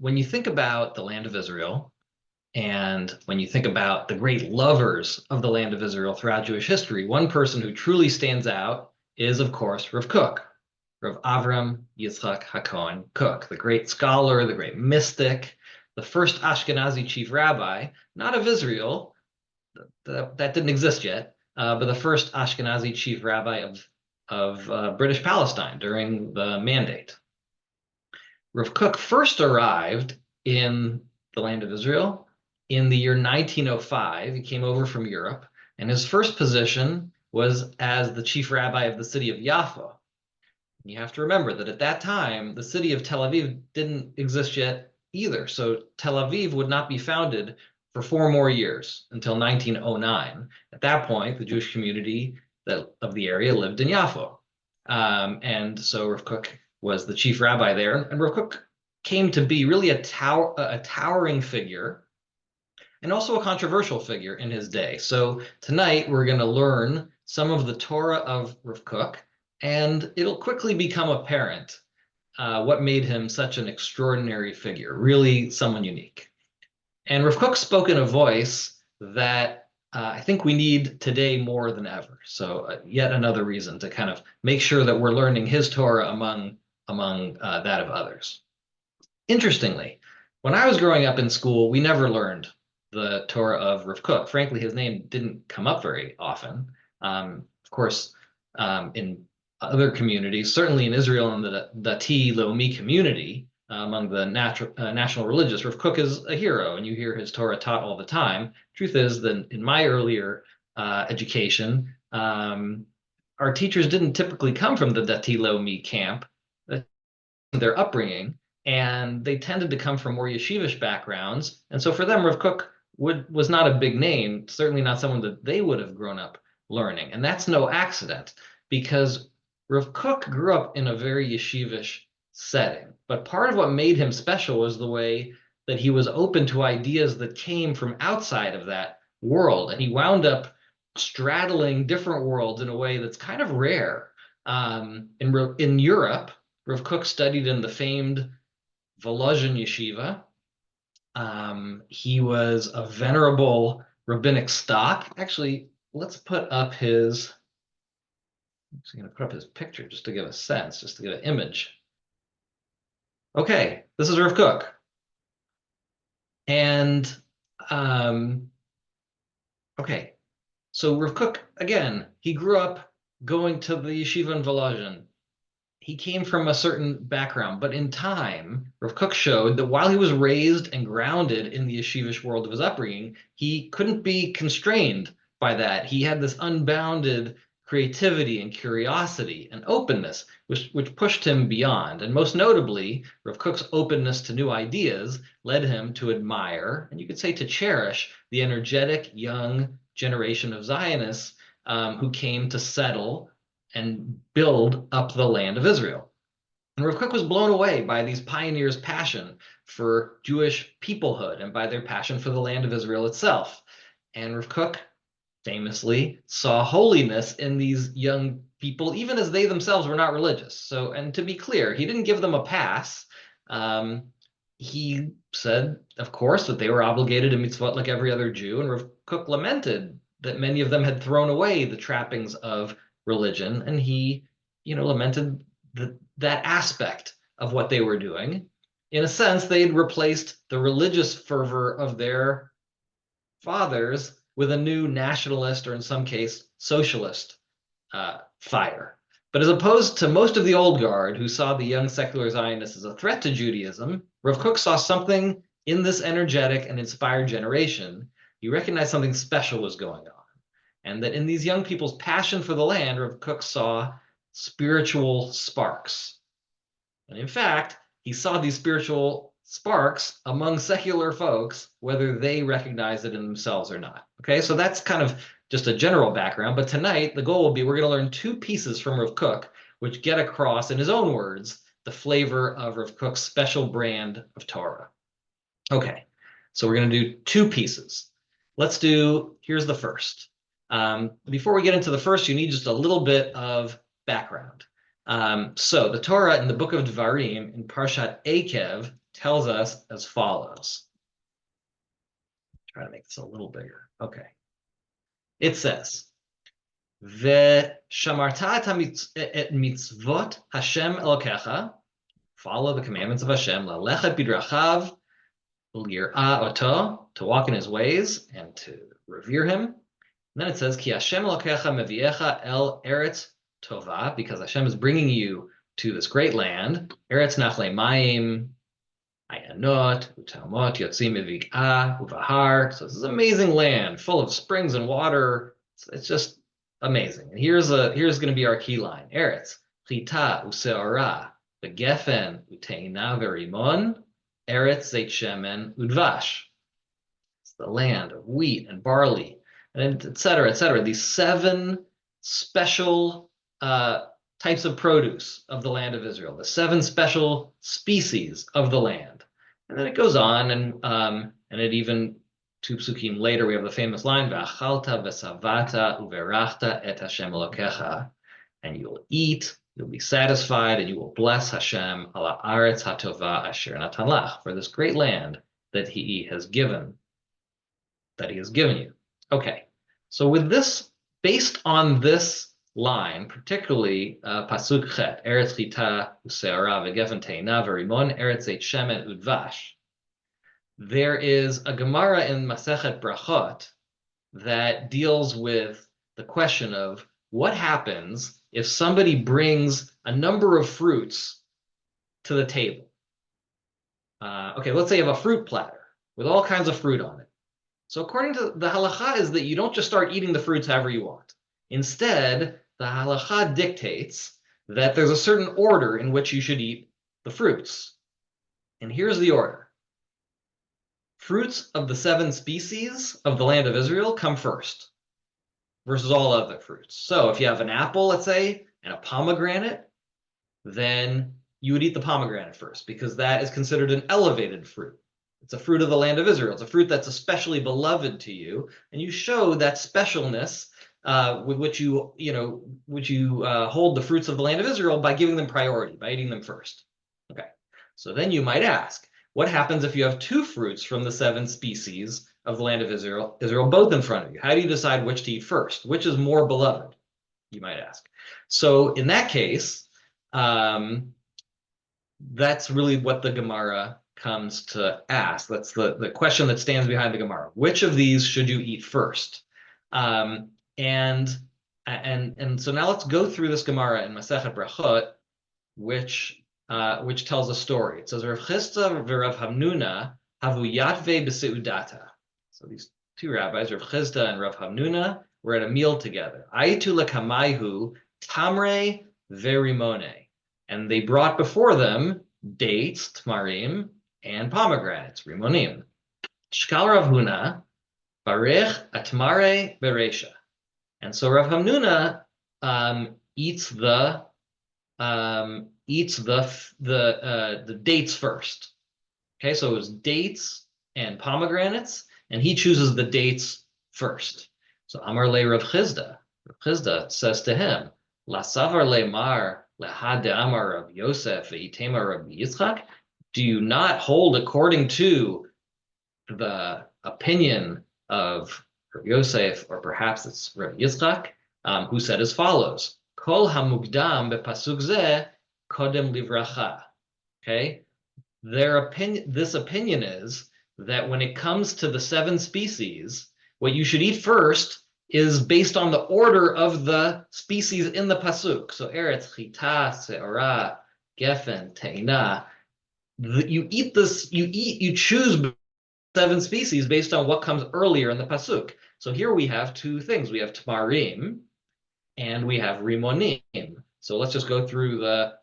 when you think about the land of Israel, and when you think about the great lovers of the land of Israel throughout Jewish history, one person who truly stands out is, of course, Rav Kook, Rav Avraham Yitzchak HaKohen Kook, the great scholar, the great mystic, the first Ashkenazi chief rabbi, not of Israel, that didn't exist yet, but the first Ashkenazi chief rabbi of British Palestine during the Mandate. Rav Kook first arrived in the land of Israel in the year 1905. He came over from Europe, and his first position was as the chief rabbi of the city of Jaffa. You have to remember that at that time, the city of Tel Aviv didn't exist yet either. So Tel Aviv would not be founded for 4 more years until 1909. At that point, the Jewish community of the area lived in Jaffa. And so Rav Kook was the chief rabbi there. And Rav Kook came to be really a towering figure and also a controversial figure in his day. So tonight we're going to learn some of the Torah of Rav Kook, and it'll quickly become apparent what made him such an extraordinary figure, really someone unique. And Rav Kook spoke in a voice that I think we need today more than ever. So yet another reason to kind of make sure that we're learning his Torah among that of others. Interestingly, when I was growing up in school, we never learned the Torah of Rav Kook. Frankly, his name didn't come up very often. Of course, in other communities, certainly in Israel and the Dati Leumi community, among the national religious, Rav Kook is a hero, and you hear his Torah taught all the time. Truth is that in my earlier education, our teachers didn't typically come from the Dati Leumi camp, their upbringing, and they tended to come from more yeshivish backgrounds. And so for them, Rav Kook was not a big name, certainly not someone that they would have grown up learning. And that's no accident, because Rav Kook grew up in a very yeshivish setting. But part of what made him special was the way that he was open to ideas that came from outside of that world. And he wound up straddling different worlds in a way that's kind of rare. In Europe, Rav Kook studied in the famed Volozhin yeshiva. He was a venerable rabbinic stock. Actually, let's put up his, I'm just going to put up his picture just to give a sense, just to get an image. Okay, this is Rav Kook. And, okay, so Rav Kook, again, he grew up going to the yeshiva in Volozhin. He came from a certain background, but in time, Rav Kook showed that while he was raised and grounded in the yeshivish world of his upbringing, he couldn't be constrained by that. He had this unbounded creativity and curiosity and openness, which pushed him beyond. And most notably, Rav Kook's openness to new ideas led him to admire, and you could say to cherish, the energetic young generation of Zionists who came to settle and build up the land of Israel. And Rav Kook was blown away by these pioneers' passion for Jewish peoplehood and by their passion for the land of Israel itself. And Rav Kook famously saw holiness in these young people, even as they themselves were not religious. So, and to be clear, he didn't give them a pass. He said, of course, that they were obligated to mitzvot like every other Jew. And Rav Kook lamented that many of them had thrown away the trappings of religion, and he, lamented that aspect of what they were doing. In a sense, they'd replaced the religious fervor of their fathers with a new nationalist, or in some case, socialist fire. But as opposed to most of the old guard who saw the young secular Zionists as a threat to Judaism, Rav Kook saw something in this energetic and inspired generation. He recognized something special was going on. And that in these young people's passion for the land, Rav Kook saw spiritual sparks. And in fact, he saw these spiritual sparks among secular folks, whether they recognize it in themselves or not. Okay, so that's kind of just a general background. But tonight, the goal will be we're going to learn 2 pieces from Rav Kook, which get across, in his own words, the flavor of Rav Kook's special brand of Torah. Okay, so we're going to do 2 pieces. Here's the first. Before we get into the first, you need just a little bit of background. So the Torah in the book of Devarim, in Parshat Ekev, tells us as follows. Try to make this a little bigger. Okay. It says, "Ve'shamarta et mitzvot Hashem Elokecha," follow the commandments of Hashem, "Lalechet bidrachav u'lir'a oto," to walk in his ways and to revere him. And then it says, "Ki Hashem Elokecha meviecha el eretz tova," because Hashem is bringing you to this great land, eretz nachle mayim, ayanot, utamot, yotzim mivig'ah, uvahar. So this is an amazing land full of springs and water. It's just amazing. And here's going to be our key line. Eretz, chita useora, begefen uteina verimon, eretz zeit shemen udvash. It's the land of wheat and barley, and et cetera, et cetera. These 7 special types of produce of the land of Israel, the 7 special species of the land. And then it goes on, and it even 2 psukim later, we have the famous line, "V'achalta v'savata uverachta et Hashem Elokecha," and you will eat, you'll be satisfied, and you will bless Hashem ala aretz hatova asher natan lach, for this great land that He has given you. Okay, so with this, based on this line, particularly pasuk chet, eretz chita useara v'gefen teina v'rimon eretz zeit shemen udvash. There is a Gemara in Masechet Brachot that deals with the question of what happens if somebody brings a number of fruits to the table. Okay, let's say you have a fruit platter with all kinds of fruit on it. So according to the halacha is that you don't just start eating the fruits however you want. Instead, the halacha dictates that there's a certain order in which you should eat the fruits. And here's the order. Fruits of the 7 species of the land of Israel come first versus all other fruits. So if you have an apple, let's say, and a pomegranate, then you would eat the pomegranate first because that is considered an elevated fruit. It's a fruit of the land of Israel. It's a fruit that's especially beloved to you, and you show that specialness with which you hold the fruits of the land of Israel by giving them priority, by eating them first. Okay, so then you might ask, what happens if you have 2 fruits from the 7 species of the land of Israel both in front of you? How do you decide which to eat first? Which is more beloved, you might ask. So in that case, that's really what the Gemara comes to ask. That's the question that stands behind the Gemara. Which of these should you eat first? And so now let's go through this Gemara in Masechet Brachot, which tells a story. It says, "Rav Chisda v'Rav Hamnuna havu yatve b'seudata." So these 2 rabbis, Rav Chisda and Rav Hamnuna, were at a meal together. "Aitu lekamayhu tamre verimone," and they brought before them dates, tmarim, and pomegranates, rimonim. "Shkal Rav Huna barich atmare beresha," and so Rav Hamnuna eats the dates first. Okay, so it was dates and pomegranates, and he chooses the dates first. So Amar le Rav Chisda. Rav Chisda says to him, "La savar le mar lehad de'amar Rav Yosef ve'itema Rav Yitzchak." Do you not hold according to the opinion of Rav Yosef, or perhaps it's Rav Yitzchak, who said as follows, "Kol hamugdam bepasuk zeh kodem livracha." Okay, this opinion is that when it comes to the 7 species, what you should eat first is based on the order of the species in the pasuk. So eretz, chita, seora, gefen, teina. You choose 7 species based on what comes earlier in the pasuk. So here we have 2 things. We have tmarim and we have rimonim. So let's just go through the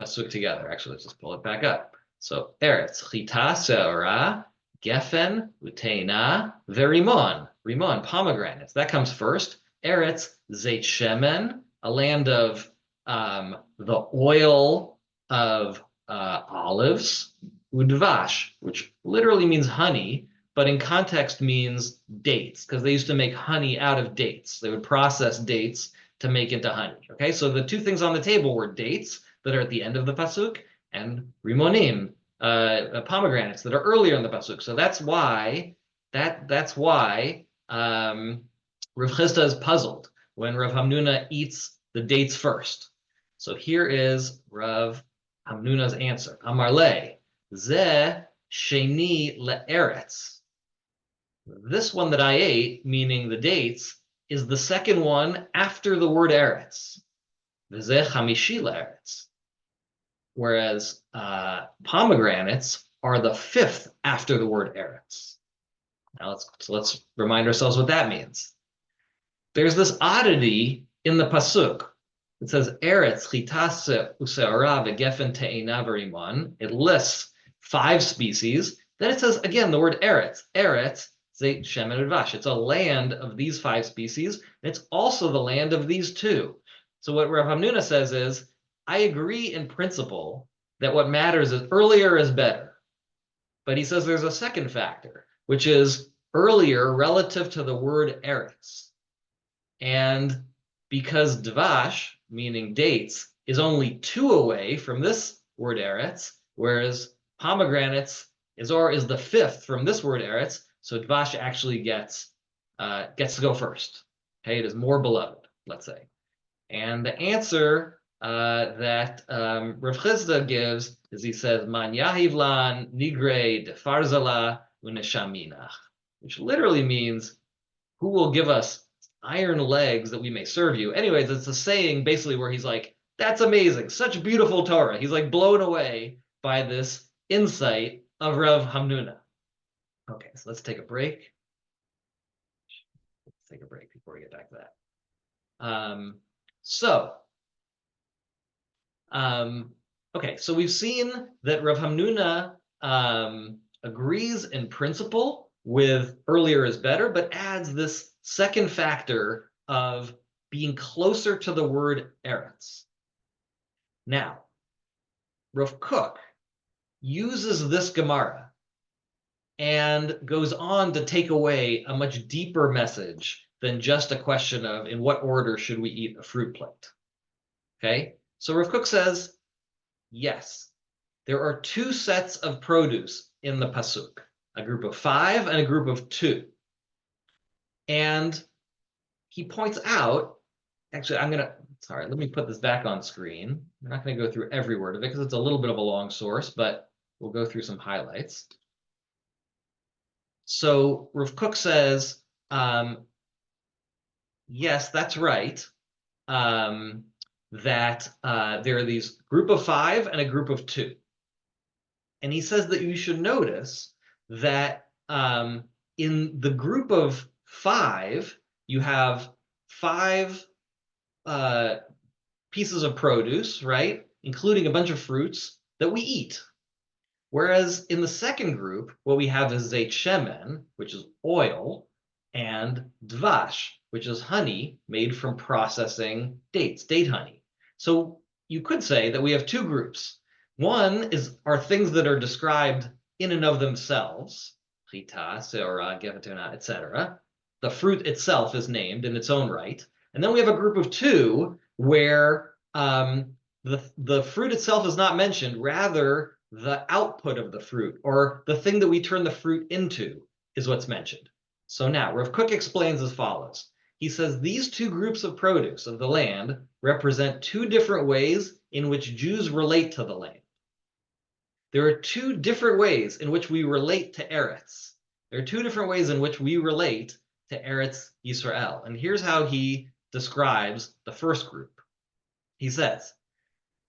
pasuk together. Actually, let's just pull it back up. So eretz, chita, seora, gefen, uteina, verimon. Rimon, pomegranates. That comes first. Eretz, zeit shemen, a land of the oil of olives. Udvash, which literally means honey, but in context means dates, because they used to make honey out of dates. They would process dates to make into honey. Okay, so the 2 things on the table were dates that are at the end of the pasuk, and rimonim, pomegranates that are earlier in the pasuk. So that's why Rav Chisda is puzzled when Rav Hamnuna eats the dates first. So here is Rav Hamnuna's answer. Amar le, ze sheni le'eretz. This one that I ate, meaning the dates, is the second one after the word eretz. Ze chamishi le'eretz. Whereas pomegranates are the fifth after the word eretz. Now let's remind ourselves what that means. There's this oddity in the pasuk. It says eretz chitase useora vegefen te'ena v'rimon. It lists 5 species. Then it says again the word eretz. Eretz zeit shemen udvash. It's a land of these 5 species. And it's also the land of these 2. So what Rav Hamnuna says is, I agree in principle that what matters is earlier is better. But he says there's a second factor, which is earlier relative to the word eretz. And because dvash, meaning dates, is only 2 away from this word eretz, whereas pomegranates is the 5th from this word eretz, so dvash actually gets to go first. Okay, it is more beloved, let's say. And the answer that Rav Chisda gives is he says, Man yahivlan nigre defarzala uneshaminach, which literally means, who will give us iron legs that we may serve you? Anyways, it's a saying basically where he's like, that's amazing, such beautiful Torah. He's like blown away by this insight of Rav Hamnuna. Okay, so let's take a break. Let's take a break before we get back to that. Okay, so we've seen that Rav Hamnuna agrees in principle with earlier is better, but adds this second factor of being closer to the word eretz. Now, Rav Kook uses this Gemara and goes on to take away a much deeper message than just a question of in what order should we eat a fruit plate. Okay, so Rav Kook says, yes, there are 2 sets of produce in the pasuk, a group of 5 and a group of 2. And he points out, actually, let me put this back on screen. We're not going to go through every word of it because it's a little bit of a long source, but we'll go through some highlights. So Rav Kook says, yes, that's right, that there are these group of 5 and a group of 2. And he says that you should notice that in the group of 5, you have 5 pieces of produce, right? Including a bunch of fruits that we eat. Whereas in the second group, what we have is zeit shemen, which is oil, and dvash, which is honey made from processing dates, date honey. So you could say that we have 2 groups. One are things that are described in and of themselves, chita, seora, gevatona, etc. The fruit itself is named in its own right. And then we have a group of 2 where the fruit itself is not mentioned, rather the output of the fruit, or the thing that we turn the fruit into, is what's mentioned. So now, Rav Kook explains as follows. He says these 2 groups of produce of the land represent 2 different ways in which Jews relate to the land. There are 2 different ways in which we relate to Eretz. There are 2 different ways in which we relate to Eretz Yisrael. And here's how he describes the first group. He says,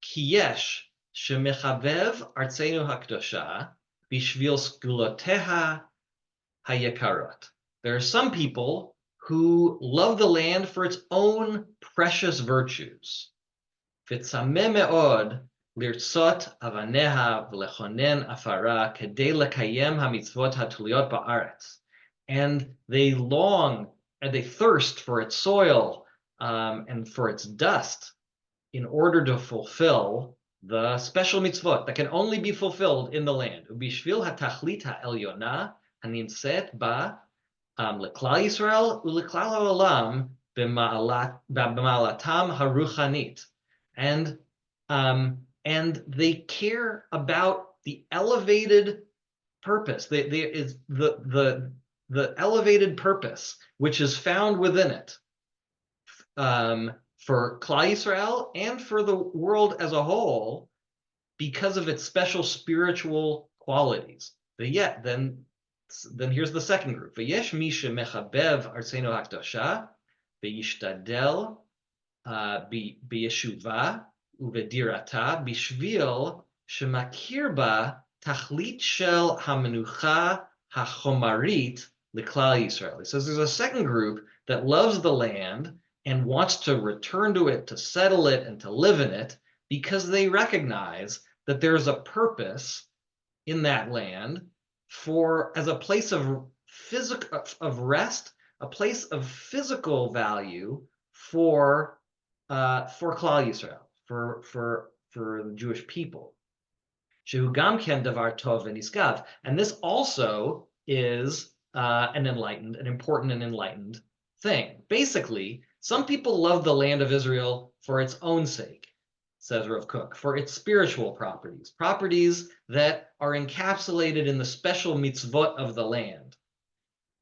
Ki yesh shemechavev artzenu hakdosha bishvil skuloteha hayekarot. There are some people who love the land for its own precious virtues. V'tzameh me'od lirtzot avaneha v'lechonen afara kedei lekayem hamitzvot hatuliyot ba'aretz. And they long and they thirst for its soil and for its dust in order to fulfill the special mitzvot that can only be fulfilled in the land. Ubishvil hatachlit ha'elyona hanimset ba leklal Yisrael uleklal ha'olam b'ma'alatam haruchanit. And they care about the elevated purpose, the elevated purpose which is found within it, for Klal Yisrael and for the world as a whole, because of its special spiritual qualities. But yet, then here's the second group. V'yesh mi shemechabev artzeno hakdosha v'yishtadel b'yeshuva uvedirata b'shvil shemakir ba tachlit shel hamenucha hachomarit l'klal Yisrael. He says there's a second group that loves the land and wants to return to it, to settle it, and to live in it, because they recognize that there's a purpose in that land as a place of rest, a place of physical value for Klal Yisrael, for the Jewish people. Shehu gam ken davar tov v'niskav, and this also is an important and enlightened thing. Basically, some people love the land of Israel for its own sake, says Rav Kook, for its spiritual properties that are encapsulated in the special mitzvot of the land.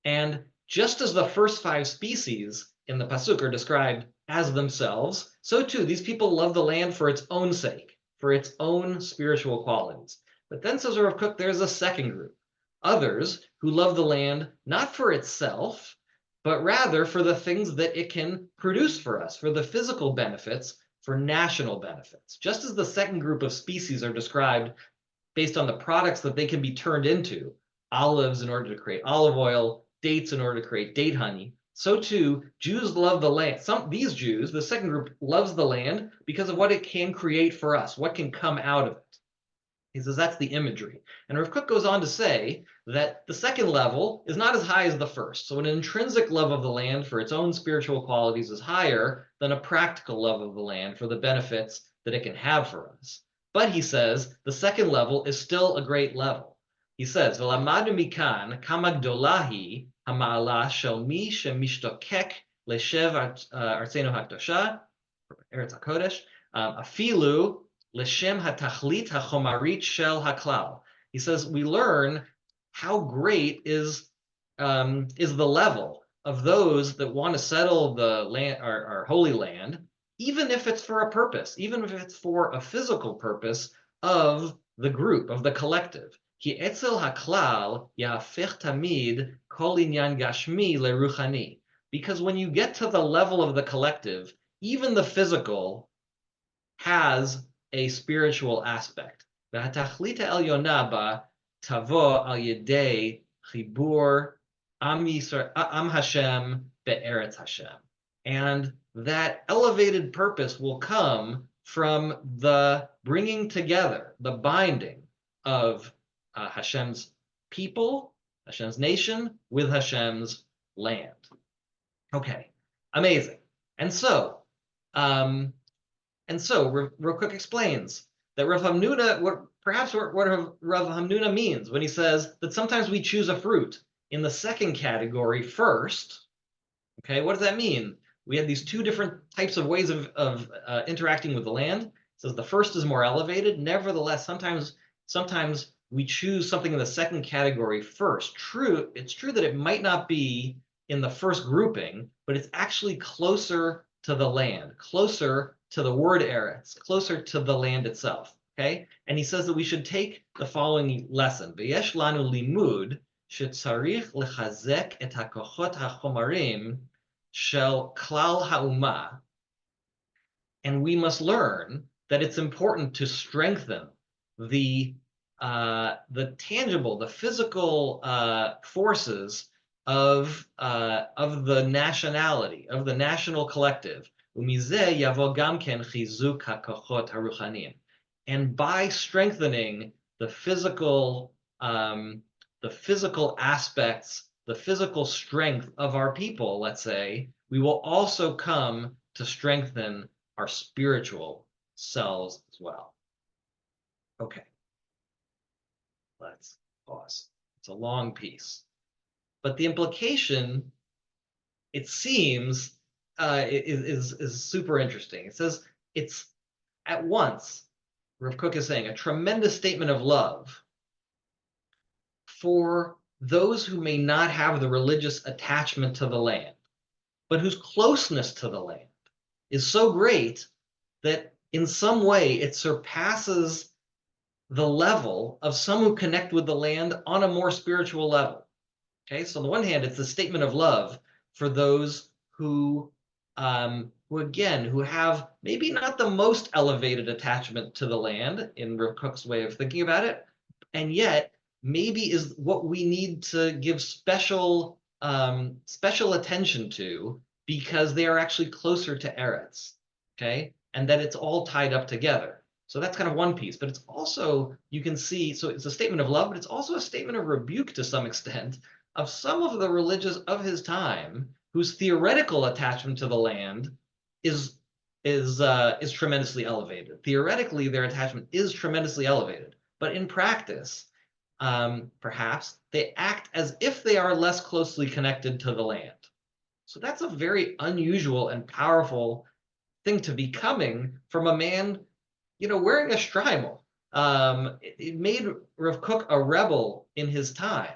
And just as the first 5 species in the Pasuk are described as themselves, so too these people love the land for its own sake, for its own spiritual qualities. But then, says Rav Kook, there's a second group, others who love the land not for itself, but rather for the things that it can produce for us, for the physical benefits, for national benefits. Just as the second group of species are described based on the products that they can be turned into, olives in order to create olive oil, dates in order to create date honey, so too Jews love the land. These Jews, the second group, loves the land because of what it can create for us, what can come out of it. He says that's the imagery. And Rav Kook goes on to say that the second level is not as high as the first. So an intrinsic love of the land for its own spiritual qualities is higher than a practical love of the land for the benefits that it can have for us. But he says the second level is still a great level. He says, "V'lamadu mikan kama gdolahi hama'ala shel mi shemishtokek leshev artzeno hakdosha, Eretz HaKodesh, afilu L'shem hatachlit hachomarit shel haklal." He says we learn how great is the level of those that want to settle the land, our holy land, even if it's for a purpose, even if it's for a physical purpose of the group, of the collective. Ki etzel haklal ya'afech tamid kol inyan gashmi leruchani. Because when you get to the level of the collective, even the physical has a spiritual aspect. V'hatachlita elyona ba tavo al yedei chibur am Hashem be'eretz Hashem. And that elevated purpose will come from the bringing together, the binding of Hashem's people, Hashem's nation, with Hashem's land. Okay, amazing. And so Rav Kook explains that Rav Hamnuna, what Rav Hamnuna means when he says that sometimes we choose a fruit in the second category first. Okay, what does that mean? We have these 2 different types of ways of interacting with the land. It says the first is more elevated. Nevertheless, sometimes we choose something in the second category first. It's true that it might not be in the first grouping, but it's actually closer to the land, closer to the word eretz, closer to the land itself. Okay, and he says that we should take the following lesson: V'yesh lanu limud shetzarich lechazek et hakochot hachomarim shel klal ha'umah. And we must learn that it's important to strengthen the tangible, the physical forces of the nationality, of the national collective. Umizeh yavo gam ken chizuk hakochot haruchanim. And by strengthening the physical aspects, the physical strength of our people, let's say, we will also come to strengthen our spiritual selves as well. Okay, let's pause. It's a long piece, but the implication, it seems, is super interesting. It says it's at once Rav Kook is saying, a tremendous statement of love for those who may not have the religious attachment to the land, but whose closeness to the land is so great that in some way it surpasses the level of some who connect with the land on a more spiritual level. Okay, so on the one hand, it's a statement of love for those who again, who have maybe not the most elevated attachment to the land in Rav Kook's way of thinking about it, and yet maybe is what we need to give special attention to because they are actually closer to Eretz, okay, and that it's all tied up together. So that's kind of one piece, but it's also, you can see, so it's a statement of love, but it's also a statement of rebuke to some extent of some of the religious of his time whose theoretical attachment to the land is is tremendously elevated. Theoretically, their attachment is tremendously elevated, but in practice, perhaps they act as if they are less closely connected to the land. So that's a very unusual and powerful thing to be coming from a man, wearing a shtreimel. It made Rav Kook a rebel in his time.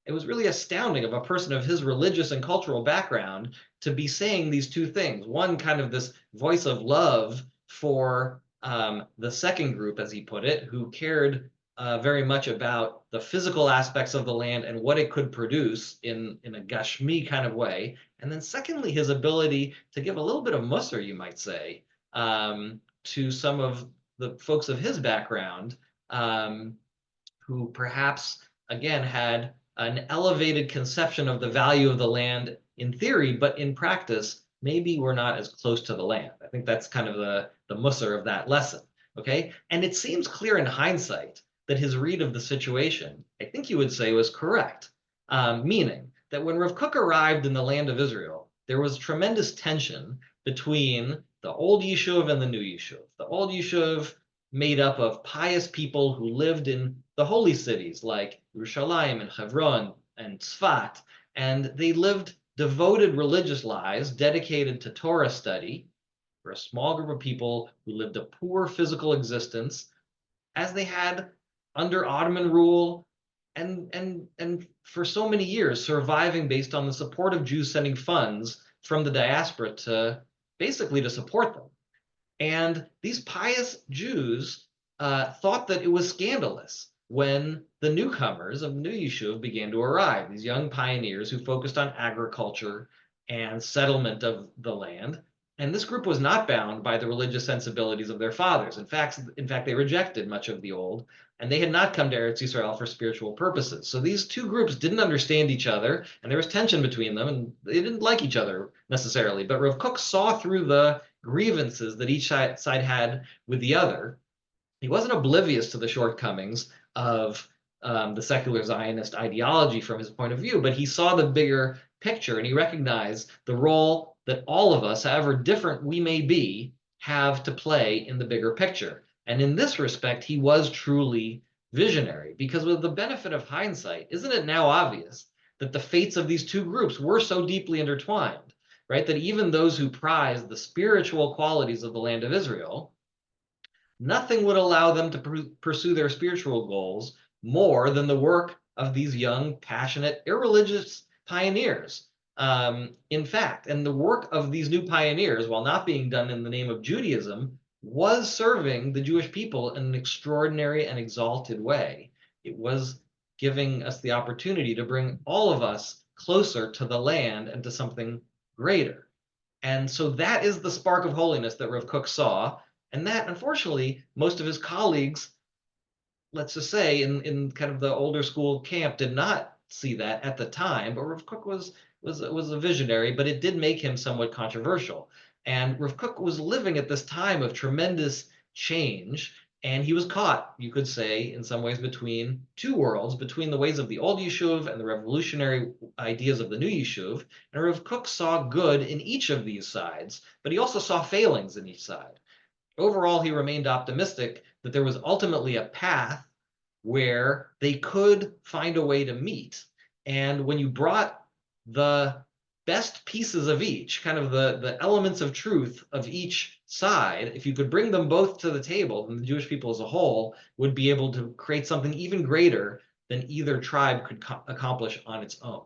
It was really astounding of a person of his religious and cultural background to be saying these two things. One, kind of this voice of love for the second group, as he put it, who cared very much about the physical aspects of the land and what it could produce in a gashmi kind of way. And then secondly, his ability to give a little bit of musar, you might say, to some of the folks of his background who perhaps, again, had an elevated conception of the value of the land in theory, but in practice, maybe we're not as close to the land. I think that's kind of the musar of that lesson, okay? And it seems clear in hindsight that his read of the situation, I think you would say, was correct, meaning that when Rav Kook arrived in the land of Israel, there was tremendous tension between the old Yishuv and the new Yishuv. The old Yishuv made up of pious people who lived in the holy cities like Yerushalayim and Hebron and Shvat, and they lived devoted religious lives dedicated to Torah study for a small group of people who lived a poor physical existence as they had under Ottoman rule and for so many years surviving based on the support of Jews sending funds from the diaspora to basically to support them. And these pious Jews thought that it was scandalous when the newcomers of New Yishuv began to arrive, these young pioneers who focused on agriculture and settlement of the land. And this group was not bound by the religious sensibilities of their fathers. In fact, they rejected much of the old, and they had not come to Eretz Yisrael for spiritual purposes. So these two groups didn't understand each other, and there was tension between them, and they didn't like each other necessarily. But Rav Kook saw through the grievances that each side had with the other. He wasn't oblivious to the shortcomings of the secular Zionist ideology from his point of view, but he saw the bigger picture and he recognized the role that all of us, however different we may be, have to play in the bigger picture. And in this respect, he was truly visionary, because with the benefit of hindsight, isn't it now obvious that the fates of these two groups were so deeply intertwined, right? That even those who prized the spiritual qualities of the land of Israel, nothing would allow them to pursue their spiritual goals more than the work of these young, passionate, irreligious pioneers. In fact, and the work of these new pioneers, while not being done in the name of Judaism, was serving the Jewish people in an extraordinary and exalted way. It was giving us the opportunity to bring all of us closer to the land and to something greater. And so that is the spark of holiness that Rav Kook saw. And that, unfortunately, most of his colleagues, let's just say, in kind of the older school camp, did not see that at the time. But Rav Kook was a visionary, but it did make him somewhat controversial. And Rav Kook was living at this time of tremendous change, and he was caught, you could say, in some ways between two worlds, between the ways of the old Yishuv and the revolutionary ideas of the new Yishuv. And Rav Kook saw good in each of these sides, but he also saw failings in each side. Overall, he remained optimistic that there was ultimately a path where they could find a way to meet. And when you brought the best pieces of each, kind of the elements of truth of each side, if you could bring them both to the table, then the Jewish people as a whole would be able to create something even greater than either tribe could accomplish on its own.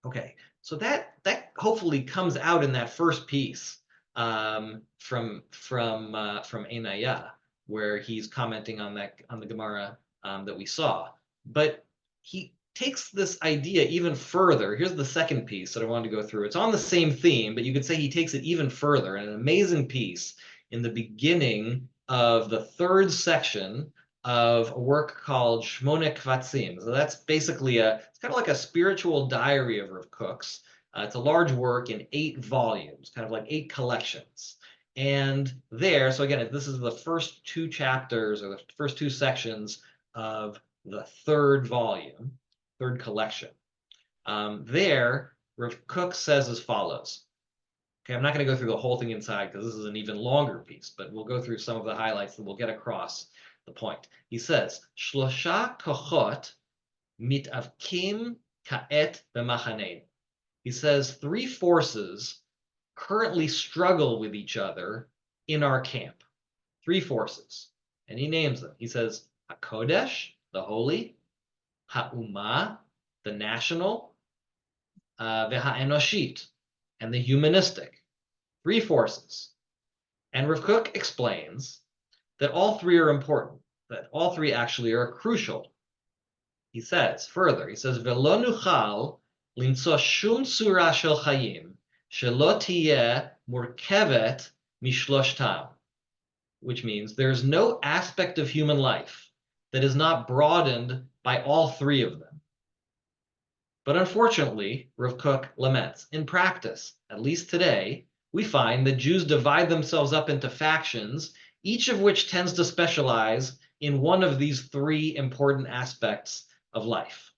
Okay, so that hopefully comes out in that first piece from Enaya, where he's commenting on the Gemara that we saw. But he takes this idea even further. Here's the second piece that I wanted to go through. It's on the same theme, but you could say he takes it even further. And an amazing piece in the beginning of the third section of a work called Shmone Kvatzim. So that's basically it's kind of like a spiritual diary of Rav Kook's. It's a large work in 8 volumes, kind of like 8 collections. And there, so again, this is the first 2 chapters or the first 2 sections of the third volume, third collection. There, Rav Kook says as follows. Okay, I'm not going to go through the whole thing inside because this is an even longer piece, but we'll go through some of the highlights that we'll get across the point. He says, Shlosha kochot mitavkim ka'et b'machanein. He says 3 forces currently struggle with each other in our camp. 3 forces. And he names them. He says, HaKodesh, the holy, Ha'umah, the national, V'ha'enoshit, and the humanistic. 3 forces. And Rav Kook explains that all 3 are important, that all 3 actually are crucial. He says further, he says, V'lo nuchal lintzo shum surah shel chayim shelo tiyeh murkevet mishloshtam, which means there's no aspect of human life that is not broadened by all 3 of them. But unfortunately, Rav Kook laments, in practice, at least today, we find that Jews divide themselves up into factions, each of which tends to specialize in one of these 3 important aspects of life.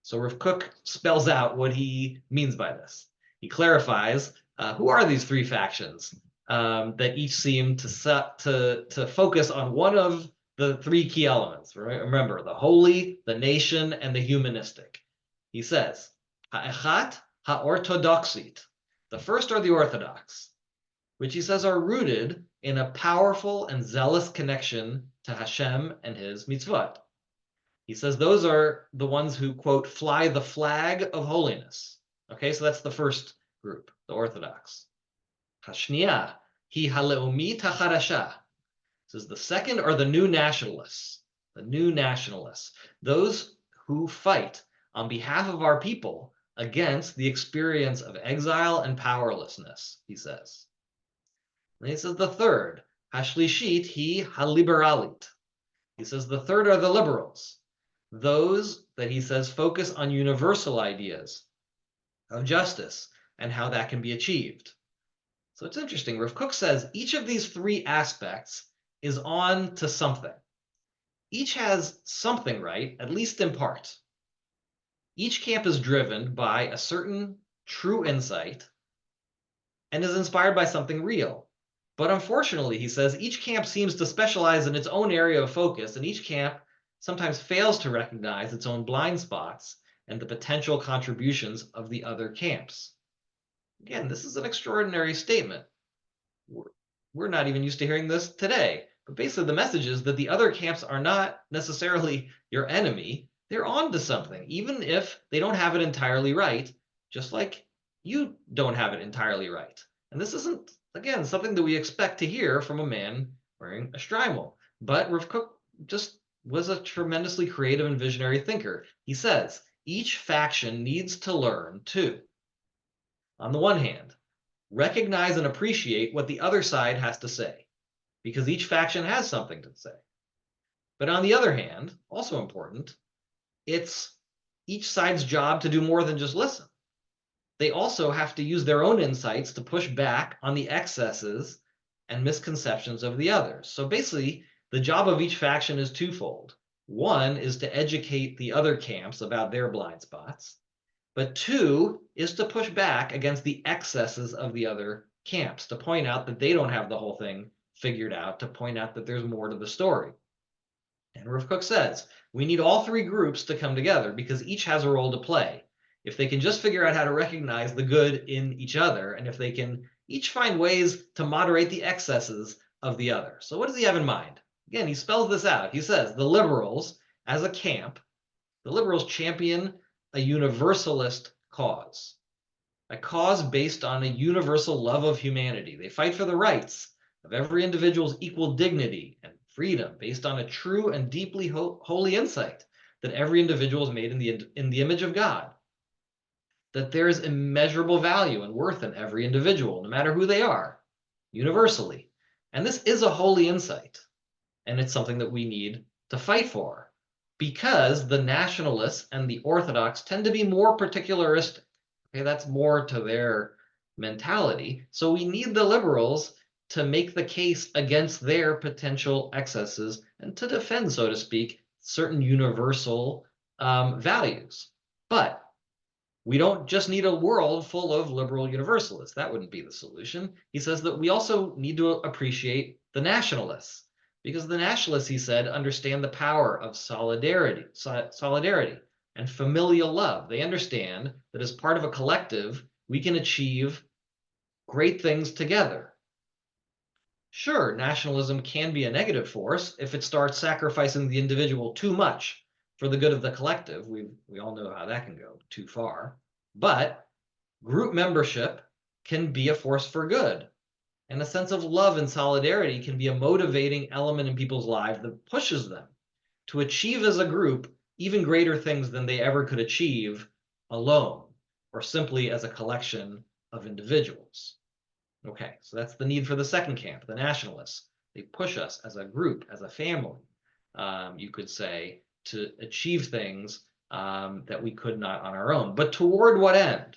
So Rav Kook spells out what he means by this. He clarifies who are these 3 factions that each seem to focus on one of the 3 key elements. Right? Remember, the holy, the nation, and the humanistic. He says, Ha'echat ha'orthodoxit. The first are the Orthodox, which he says are rooted in a powerful and zealous connection to Hashem and his mitzvot. He says those are the ones who, quote, fly the flag of holiness. Okay, so that's the first group, the Orthodox. Hashniya, hi haleumit hacharasha. Says the second are the new nationalists. The new nationalists. Those who fight on behalf of our people against the experience of exile and powerlessness, he says. And he says the third, Hashlishit hi haliberalit. He says the third are the liberals, those that he says focus on universal ideas of justice and how that can be achieved. So it's interesting. Rav Kook says each of these 3 aspects is on to something. Each has something right, at least in part. Each camp is driven by a certain true insight and is inspired by something real. But unfortunately, he says, each camp seems to specialize in its own area of focus, and each camp sometimes fails to recognize its own blind spots and the potential contributions of the other camps. Again, this is an extraordinary statement. We're not even used to hearing this today. But basically, the message is that the other camps are not necessarily your enemy. They're on to something, even if they don't have it entirely right, just like you don't have it entirely right. And this isn't, again, something that we expect to hear from a man wearing a shtreimel. But Rav Kook just was a tremendously creative and visionary thinker. He says, each faction needs to learn to, on the one hand, recognize and appreciate what the other side has to say, because each faction has something to say. But on the other hand, also important, it's each side's job to do more than just listen. They also have to use their own insights to push back on the excesses and misconceptions of the others. So basically, the job of each faction is twofold. One is to educate the other camps about their blind spots, but 2 is to push back against the excesses of the other camps, to point out that they don't have the whole thing figured out, to point out that there's more to the story. And Rav Kook says, we need all 3 groups to come together because each has a role to play. If they can just figure out how to recognize the good in each other, and if they can each find ways to moderate the excesses of the other. So what does he have in mind? Again, he spells this out. He says the liberals, as a camp, the liberals champion a universalist cause, a cause based on a universal love of humanity. They fight for the rights of every individual's equal dignity and freedom based on a true and deeply holy insight that every individual is made in the image of God, that there is immeasurable value and worth in every individual, no matter who they are, universally. And this is a holy insight, and it's something that we need to fight for, because the nationalists and the Orthodox tend to be more particularistic. Okay, that's more to their mentality. So we need the liberals to make the case against their potential excesses and to defend, so to speak, certain universal values. But we don't just need a world full of liberal universalists. That wouldn't be the solution. He says that we also need to appreciate the nationalists, because the nationalists, he said, understand the power of solidarity and familial love. They understand that as part of a collective, we can achieve great things together. Sure, nationalism can be a negative force if it starts sacrificing the individual too much for the good of the collective. We all know how that can go too far. But group membership can be a force for good. And a sense of love and solidarity can be a motivating element in people's lives that pushes them to achieve as a group even greater things than they ever could achieve alone or simply as a collection of individuals. Okay, so that's the need for the second camp, the nationalists. They push us as a group, as a family, you could say, to achieve things that we could not on our own. But toward what end?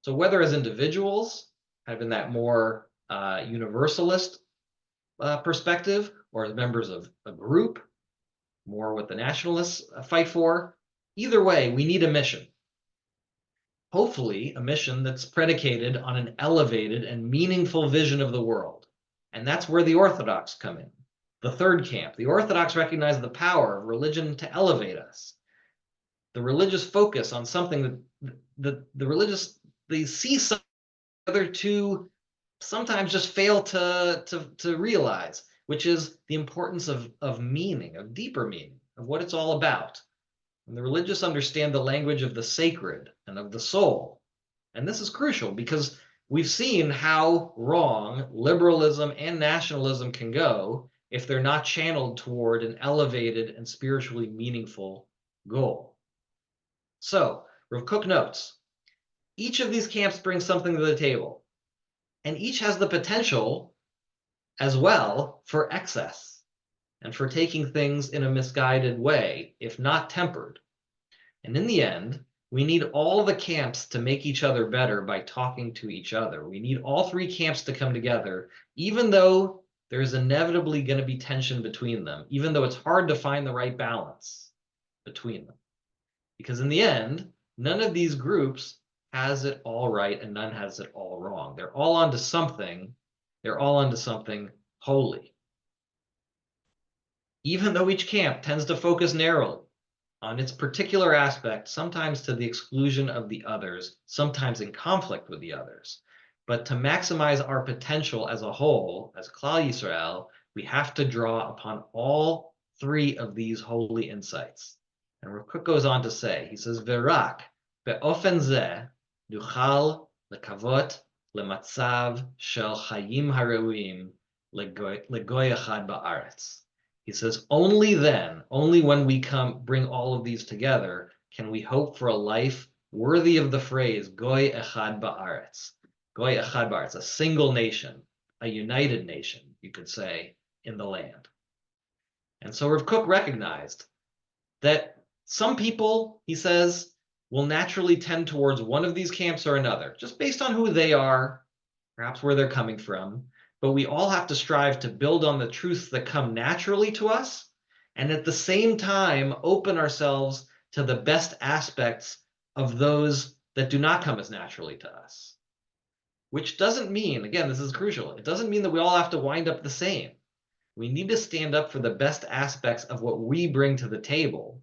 So whether as individuals, kind of in that more universalist perspective, or as members of a group, more what the nationalists fight for, either way, we need a mission. Hopefully, a mission that's predicated on an elevated and meaningful vision of the world. And that's where the Orthodox come in. The third camp. The Orthodox recognize the power of religion to elevate us. The religious focus on something that they see something the other two sometimes just fail to realize, which is the importance of meaning, of deeper meaning, of what it's all about. And the religious understand the language of the sacred and of the soul. And this is crucial because we've seen how wrong liberalism and nationalism can go if they're not channeled toward an elevated and spiritually meaningful goal. So, Rav Kook notes, each of these camps brings something to the table, and each has the potential as well for excess and for taking things in a misguided way, if not tempered. And in the end, we need all the camps to make each other better by talking to each other. We need all three camps to come together, even though there's inevitably going to be tension between them, even though it's hard to find the right balance between them. Because in the end, none of these groups has it all right and none has it all wrong. They're all onto something. They're all onto something holy. Even though each camp tends to focus narrowly on its particular aspect, sometimes to the exclusion of the others, sometimes in conflict with the others. But to maximize our potential as a whole, as Klal Yisrael, we have to draw upon all three of these holy insights. And Rav Kook goes on to say, he says, Verak be'ofen zeh nuchal lekavot lematzav shel chayim hareuim legoy echad ba'aretz. He says, only then, only when we bring all of these together, can we hope for a life worthy of the phrase goy echad ba'aretz. Goy echad ba'aretz, a single nation, a united nation, you could say, in the land. And so Rav Kook recognized that some people, he says, will naturally tend towards one of these camps or another, just based on who they are, perhaps where they're coming from. But we all have to strive to build on the truths that come naturally to us, and at the same time, open ourselves to the best aspects of those that do not come as naturally to us. Which doesn't mean, again, this is crucial, it doesn't mean that we all have to wind up the same. We need to stand up for the best aspects of what we bring to the table,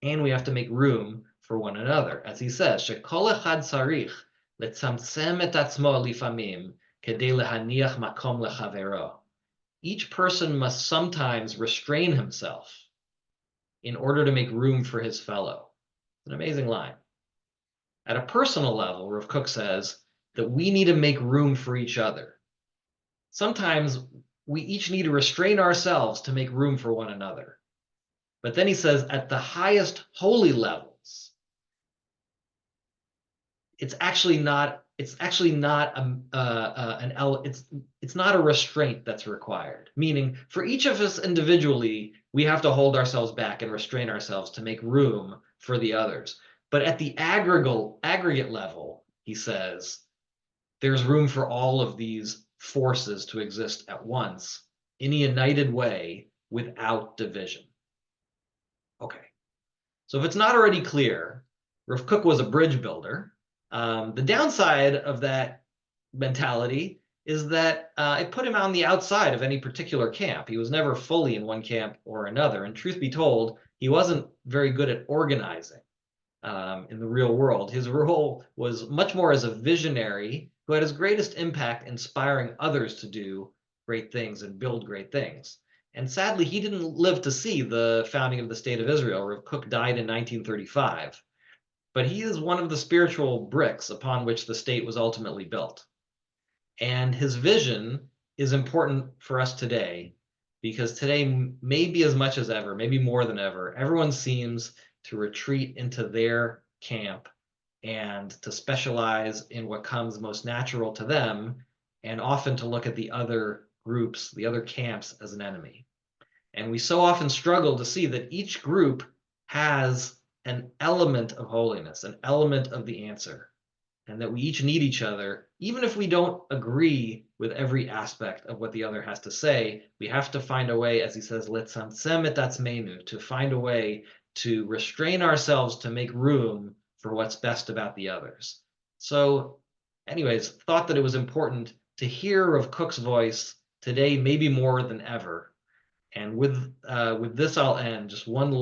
and we have to make room for one another. As he says, shekol echad tzarich letzamtzem et atzmo lifamim kedei lehaniach makom lechavero. Each person must sometimes restrain himself in order to make room for his fellow. It's an amazing line. At a personal level, Rav Kook says that we need to make room for each other. Sometimes we each need to restrain ourselves to make room for one another. But then he says at the highest holy levels, it's actually not a restraint that's required. Meaning, for each of us individually, we have to hold ourselves back and restrain ourselves to make room for the others. But at the aggregate level, he says, there's room for all of these forces to exist at once in a united way without division. Okay, so if it's not already clear, Rav Kook was a bridge builder. The downside of that mentality is that it put him on the outside of any particular camp. He was never fully in one camp or another. And truth be told, he wasn't very good at organizing in the real world. His role was much more as a visionary who had his greatest impact inspiring others to do great things and build great things. And sadly, he didn't live to see the founding of the state of Israel. Rav Kook died in 1935. But he is one of the spiritual bricks upon which the state was ultimately built. And his vision is important for us today because today, maybe as much as ever, maybe more than ever, everyone seems to retreat into their camp and to specialize in what comes most natural to them, and often to look at the other groups, the other camps, as an enemy. And we so often struggle to see that each group has an element of holiness, an element of the answer, and that we each need each other. Even if we don't agree with every aspect of what the other has to say, we have to find a way, as he says, letzamtzem et atzmeinu, to find a way to restrain ourselves to make room for what's best about the others. So anyways, thought that it was important to hear Rav Kook's voice today, maybe more than ever. And with this, I'll end. Just one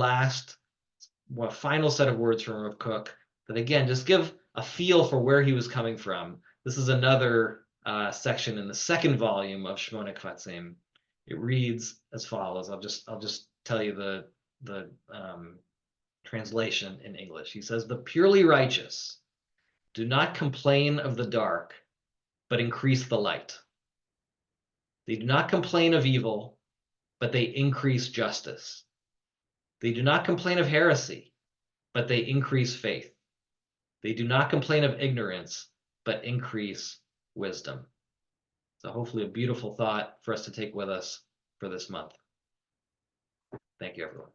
final set of words from Rav Kook that, again, just give a feel for where he was coming from. This is another section in the second volume of Shmona Kvatzim. It reads as follows. I'll just tell you the translation in English. He says, "The purely righteous do not complain of the dark, but increase the light. They do not complain of evil, but they increase justice. They do not complain of heresy, but they increase faith. They do not complain of ignorance, but increase wisdom." So hopefully a beautiful thought for us to take with us for this month. Thank you, everyone.